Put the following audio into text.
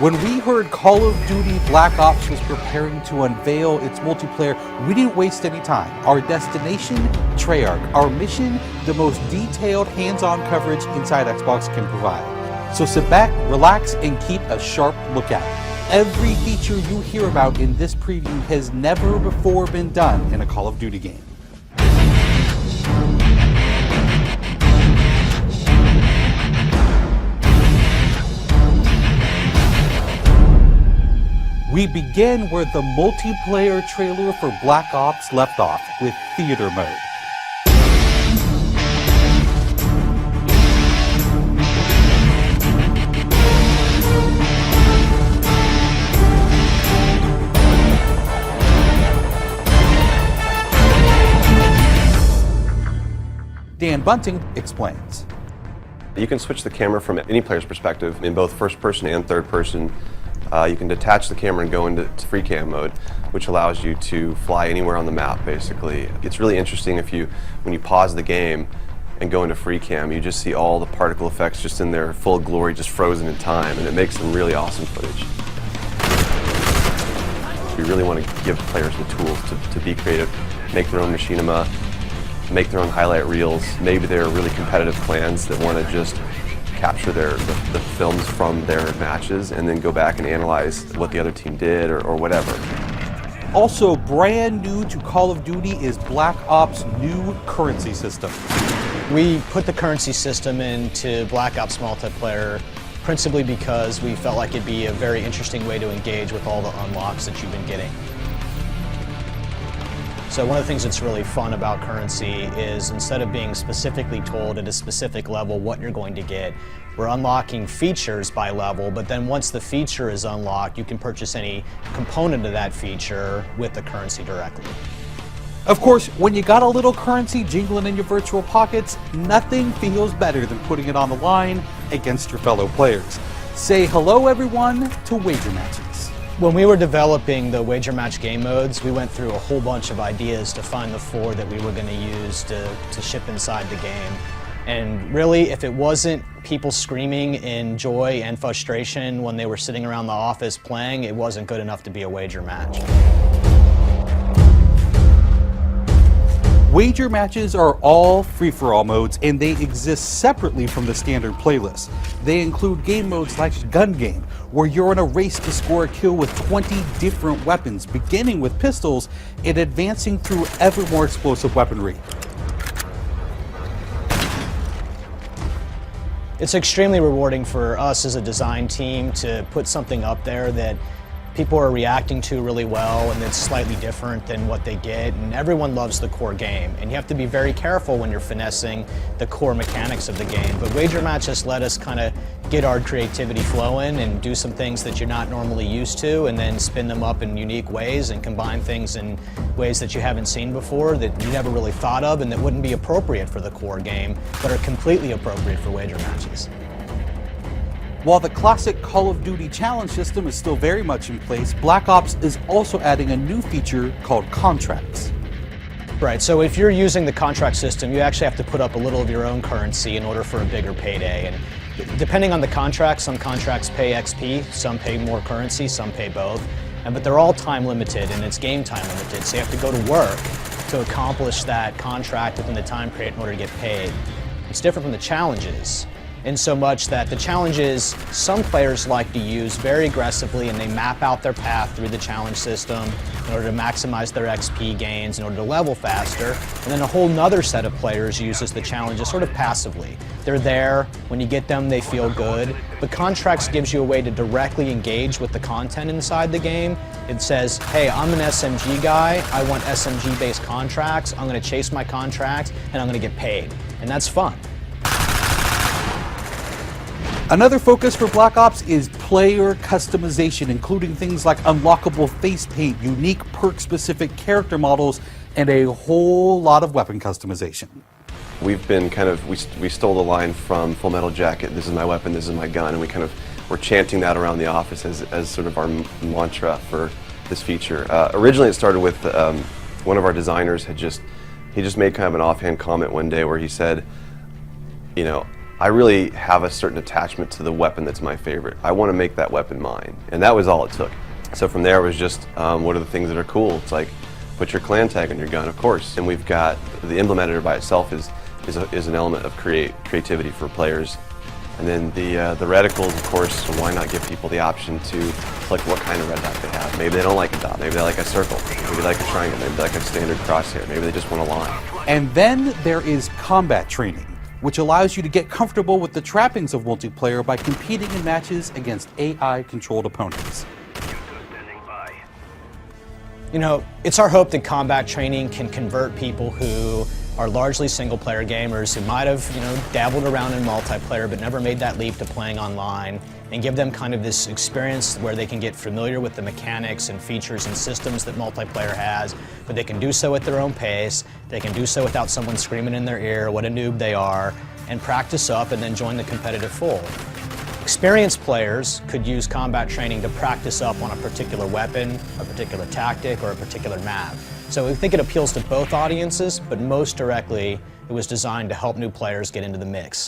When we heard Call of Duty Black Ops was preparing to unveil its multiplayer, we didn't waste any time. Our destination, Treyarch. Our mission, the most detailed hands-on coverage inside Xbox can provide. So sit back, relax, and keep a sharp lookout. Every feature you hear about in this preview has never before been done in a Call of Duty game. We begin where the multiplayer trailer for Black Ops left off, with theater mode. Dan Bunting explains. You can switch the camera from any player's perspective in both first person and third person. You can detach the camera and go into free cam mode, which allows you to fly anywhere on the map, basically. It's really interesting when you pause the game and go into free cam, you just see all the particle effects just in their full glory, just frozen in time, and it makes some really awesome footage. We really want to give players the tools to be creative, make their own machinima, make their own highlight reels. Maybe they're really competitive clans that want to just capture the films from their matches and then go back and analyze what the other team did or whatever. Also brand new to Call of Duty is Black Ops' new currency system. We put the currency system into Black Ops multiplayer principally because we felt like it'd be a very interesting way to engage with all the unlocks that you've been getting. So one of the things that's really fun about currency is instead of being specifically told at a specific level what you're going to get, we're unlocking features by level, but then once the feature is unlocked, you can purchase any component of that feature with the currency directly. Of course, when you got a little currency jingling in your virtual pockets, nothing feels better than putting it on the line against your fellow players. Say hello, everyone, to wager matches. When we were developing the wager match game modes, we went through a whole bunch of ideas to find the 4 that we were going to use to ship inside the game. And really, if it wasn't people screaming in joy and frustration when they were sitting around the office playing, it wasn't good enough to be a wager match. Wager matches are all free-for-all modes, and they exist separately from the standard playlist. They include game modes like Gun Game, where you're in a race to score a kill with 20 different weapons, beginning with pistols and advancing through ever more explosive weaponry. It's extremely rewarding for us as a design team to put something up there that people are reacting to really well and it's slightly different than what they get, and everyone loves the core game, and you have to be very careful when you're finessing the core mechanics of the game. But wager matches let us kind of get our creativity flowing and do some things that you're not normally used to, and then spin them up in unique ways and combine things in ways that you haven't seen before, that you never really thought of, and that wouldn't be appropriate for the core game but are completely appropriate for wager matches. While the classic Call of Duty challenge system is still very much in place, Black Ops is also adding a new feature called contracts. Right, so if you're using the contract system, you actually have to put up a little of your own currency in order for a bigger payday. And depending on the contract, some contracts pay XP, some pay more currency, some pay both. But they're all time limited, and it's game time limited, so you have to go to work to accomplish that contract within the time period in order to get paid. It's different from the challenges, in so much that the challenges some players like to use very aggressively, and they map out their path through the challenge system in order to maximize their XP gains, in order to level faster. And then a whole nother set of players uses the challenges sort of passively. They're there, when you get them they feel good, but contracts gives you a way to directly engage with the content inside the game. It says, hey, I'm an SMG guy, I want SMG based contracts, I'm going to chase my contracts and I'm going to get paid. And that's fun. Another focus for Black Ops is player customization, including things like unlockable face paint, unique perk-specific character models, and a whole lot of weapon customization. We've been we stole the line from Full Metal Jacket, this is my weapon, this is my gun, and we're chanting that around the office as sort of our mantra for this feature. Originally it started with one of our designers he just made kind of an offhand comment one day where he said, you know, I really have a certain attachment to the weapon that's my favorite. I want to make that weapon mine, and that was all it took. So from there it was just, what are the things that are cool? It's like, put your clan tag on your gun, of course. And we've got, the Emblem editor by itself is an element of creativity for players. And then the reticles, of course, why not give people the option to select what kind of red dot they have. Maybe they don't like a dot, maybe they like a circle, maybe they like a triangle, maybe they like a standard crosshair, maybe they just want a line. And then there is combat training, which allows you to get comfortable with the trappings of multiplayer by competing in matches against AI-controlled opponents. You know, it's our hope that combat training can convert people who are largely single-player gamers who might have, dabbled around in multiplayer but never made that leap to playing online, and give them kind of this experience where they can get familiar with the mechanics and features and systems that multiplayer has, but they can do so at their own pace, they can do so without someone screaming in their ear what a noob they are, and practice up and then join the competitive fold. Experienced players could use combat training to practice up on a particular weapon, a particular tactic, or a particular map. So we think it appeals to both audiences, but most directly, it was designed to help new players get into the mix.